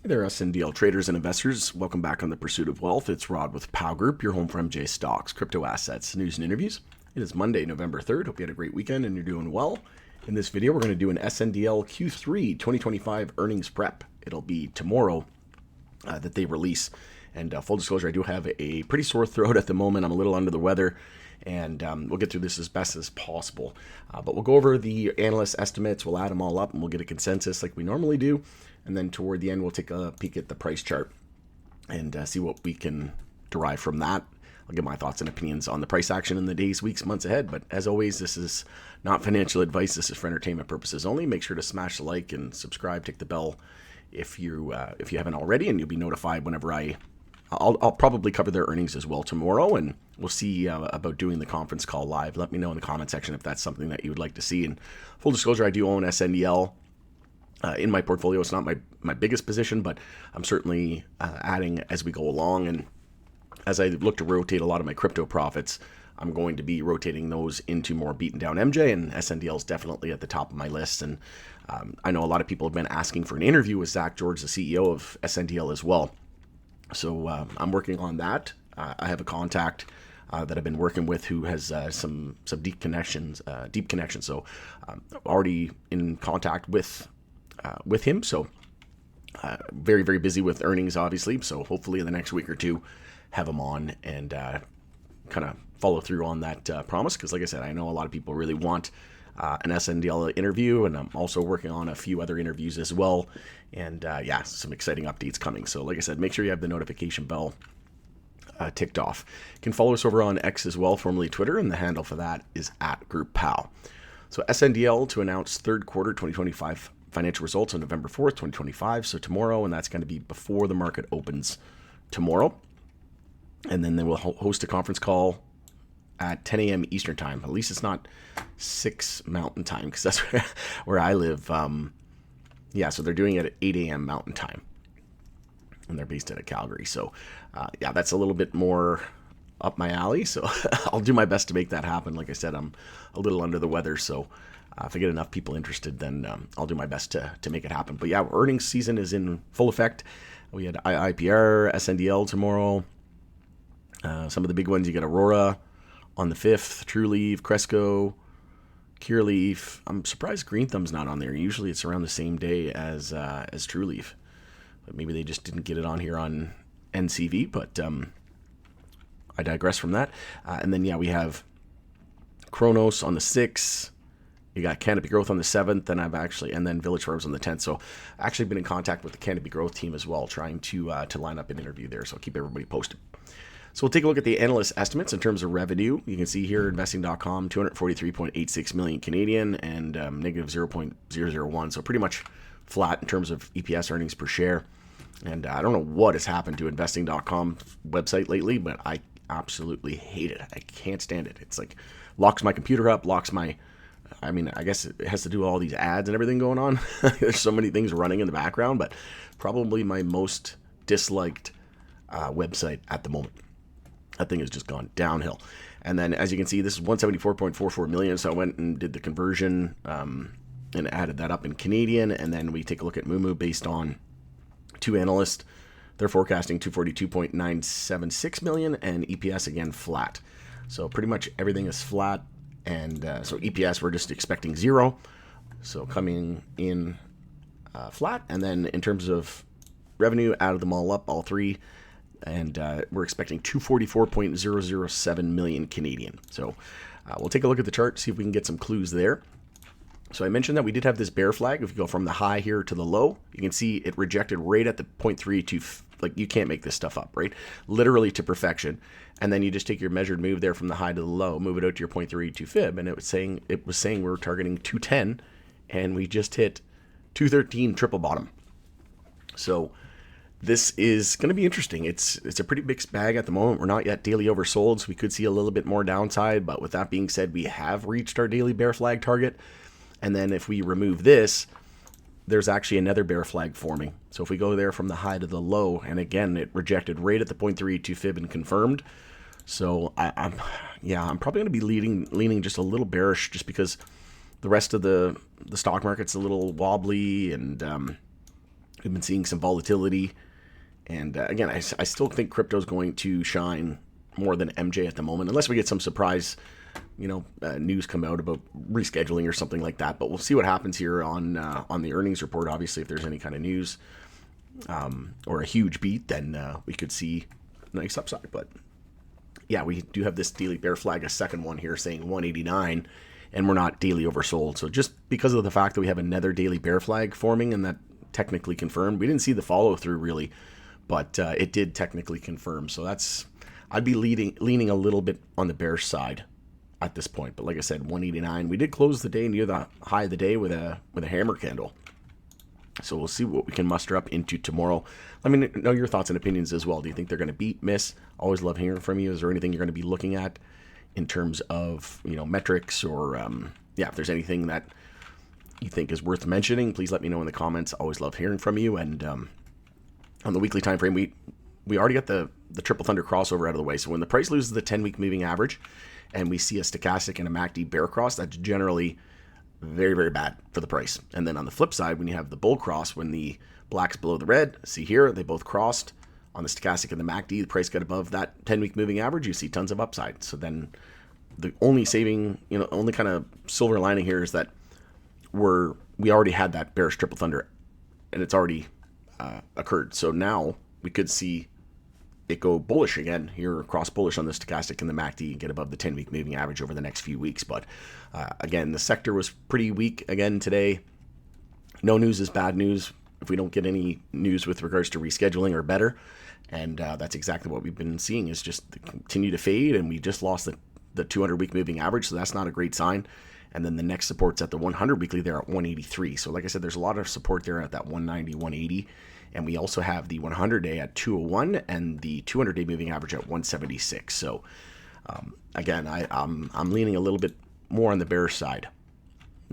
Hey there, SNDL traders and investors. Welcome back on the Pursuit of Wealth. It's Rod with POW Group, your home for MJ Stocks, crypto assets, news, and interviews. It is Monday, November 3rd. Hope you had a great weekend and you're doing well. In this video, we're going to do an SNDL Q3 2025 earnings prep. It'll be tomorrow that they release. And full disclosure, I do have a pretty sore throat at the moment. I'm a little under the weather, and we'll get through this as best as possible. But we'll go over the analyst estimates, we'll add them all up, and we'll get a consensus like we normally do. And then toward the end, we'll take a peek at the price chart and see what we can derive from that. I'll give my thoughts and opinions on the price action in the days, weeks, months ahead. But as always, this is not financial advice. This is for entertainment purposes only. Make sure to smash the like and subscribe. Tick the bell if you haven't already, and you'll be notified whenever I'll probably cover their earnings as well tomorrow, and we'll see about doing the conference call live. Let me know in the comment section if that's something that you would like to see. And full disclosure, I do own SNDL in my portfolio. It's not my biggest position, but I'm certainly adding as we go along. And as I look to rotate a lot of my crypto profits, I'm going to be rotating those into more beaten down MJ, and SNDL is definitely at the top of my list. And I know a lot of people have been asking for an interview with Zach George, the CEO of SNDL as well. So I'm working on that. I have a contact that I've been working with who has some deep connections. So already in contact with him. So very, very busy with earnings, obviously. So hopefully in the next week or two, have him on and kind of follow through on that promise. Because like I said, I know a lot of people really want an SNDL interview, and I'm also working on a few other interviews as well. And some exciting updates coming. So like I said, make sure you have the notification bell ticked off. You can follow us over on X as well, formerly Twitter, and the handle for that is @GroupPow. So SNDL to announce third quarter 2025 financial results on November 4th, 2025. So tomorrow, and that's going to be before the market opens tomorrow. And then they will host a conference call at 10 a.m. Eastern time. At least it's not 6 Mountain time, because that's where I live. So they're doing it at 8 a.m. Mountain time. And they're based out of Calgary. So, that's a little bit more up my alley. So I'll do my best to make that happen. Like I said, I'm a little under the weather. So if I get enough people interested, then I'll do my best to make it happen. But yeah, earnings season is in full effect. We had IPR, SNDL tomorrow. Some of the big ones, you got Aurora on the 5th, Trueleaf, Cresco, Cureleaf. I'm surprised Green Thumb's not on there. Usually it's around the same day as Trueleaf. But maybe they just didn't get it on here on NCV, but I digress from that. And then, we have Kronos on the 6th. You got Canopy Growth on the 7th, and then Village Farms on the 10th. So I've actually been in contact with the Canopy Growth team as well, trying to line up an interview there. So I'll keep everybody posted. So we'll take a look at the analyst estimates in terms of revenue. You can see here, investing.com, 243.86 million Canadian and negative 0.001. So pretty much flat in terms of EPS, earnings per share. And I don't know what has happened to investing.com website lately, but I absolutely hate it. I can't stand it. It's like locks my computer up, I guess it has to do with all these ads and everything going on. There's so many things running in the background, but probably my most disliked website at the moment. That thing has just gone downhill. And then, as you can see, this is 174.44 million. So I went and did the conversion and added that up in Canadian. And then we take a look at Moomoo based on two analysts. They're forecasting 242.976 million, and EPS again flat. So pretty much everything is flat. And so EPS, we're just expecting 0. So coming in flat. And then in terms of revenue, added them all up, all three. And we're expecting 244.007 million Canadian. So we'll take a look at the chart, see if we can get some clues there. So I mentioned that we did have this bear flag. If you go from the high here to the low, you can see it rejected right at the 0.32. Like, you can't make this stuff up, right? Literally to perfection. And then you just take your measured move there from the high to the low, move it out to your 0.32 fib, and it was saying we're targeting 210, and we just hit 213 triple bottom. So this is going to be interesting. It's a pretty mixed bag at the moment. We're not yet daily oversold, so we could see a little bit more downside. But with that being said, we have reached our daily bear flag target. And then if we remove this, there's actually another bear flag forming. So if we go there from the high to the low, and again, it rejected right at the 0.32 fib and confirmed. So I'm probably going to be leaning just a little bearish, just because the rest of the stock market's a little wobbly, and We've been seeing some volatility. And again, I still think crypto is going to shine more than MJ at the moment, unless we get some surprise, news come out about rescheduling or something like that. But we'll see what happens here on the earnings report. Obviously, if there's any kind of news or a huge beat, then we could see nice upside. But yeah, we do have this daily bear flag, a second one here saying 189, and we're not daily oversold. So just because of the fact that we have another daily bear flag forming and that technically confirmed, we didn't see the follow through really, but it did technically confirm. So I'd be leaning a little bit on the bearish side at this point. But like I said, 189. We did close the day near the high of the day with a hammer candle. So we'll see what we can muster up into tomorrow. Let me know your thoughts and opinions as well. Do you think they're going to beat, miss? Always love hearing from you. Is there anything you're going to be looking at in terms of metrics or if there's anything that you think is worth mentioning, please let me know in the comments. Always love hearing from you. And on the weekly time frame, we already got the triple thunder crossover out of the way. So when the price loses the 10-week moving average and we see a stochastic and a MACD bear cross, that's generally very, very bad for the price. And then on the flip side, when you have the bull cross, when the black's below the red, see here, they both crossed on the stochastic and the MACD, the price got above that 10-week moving average, you see tons of upside. So then the only only kind of silver lining here is that we already had that bearish triple thunder and it's already occurred. So now we could see it go bullish again here, cross bullish on the stochastic and the MACD and get above the 10-week moving average over the next few weeks. But again, the sector was pretty weak again today. No news is bad news if we don't get any news with regards to rescheduling or better. And that's exactly what we've been seeing is just continue to fade. And we just lost the 200-week moving average. So that's not a great sign. And then the next support's at the 100 weekly there at 183. So like I said, there's a lot of support there at that 190, 180. And we also have the 100-day at 201 and the 200-day moving average at 176. So again, I'm leaning a little bit more on the bearish side.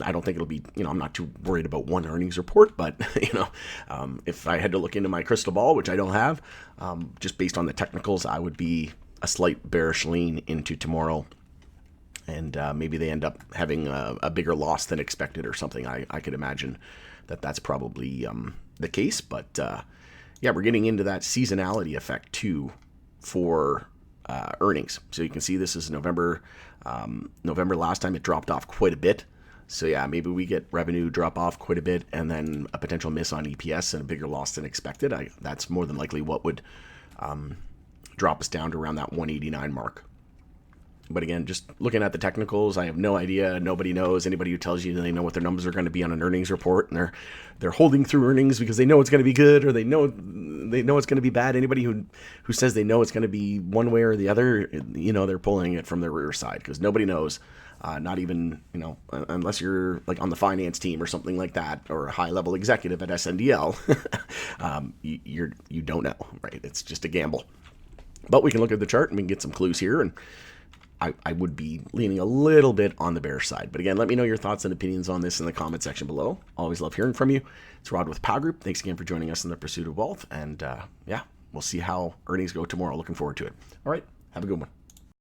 I don't think it'll be, I'm not too worried about one earnings report, but, if I had to look into my crystal ball, which I don't have, just based on the technicals, I would be a slight bearish lean into tomorrow. And maybe they end up having a bigger loss than expected or something. I could imagine that's probably the case. But we're getting into that seasonality effect too for earnings. So you can see this is November. November last time it dropped off quite a bit. So yeah, maybe we get revenue drop off quite a bit and then a potential miss on EPS and a bigger loss than expected. That's more than likely what would drop us down to around that 189 mark. But again, just looking at the technicals, I have no idea. Nobody knows. Anybody who tells you they know what their numbers are going to be on an earnings report and they're holding through earnings because they know it's going to be good or they know it's going to be bad. Anybody who says they know it's going to be one way or the other, they're pulling it from the rear side because nobody knows. Not even, unless you're like on the finance team or something like that, or a high level executive at SNDL, you don't know, right? It's just a gamble. But we can look at the chart and we can get some clues here. And I would be leaning a little bit on the bearish side. But again, let me know your thoughts and opinions on this in the comment section below. Always love hearing from you. It's Rod with Pow Group. Thanks again for joining us in the pursuit of wealth. And we'll see how earnings go tomorrow. Looking forward to it. All right. Have a good one.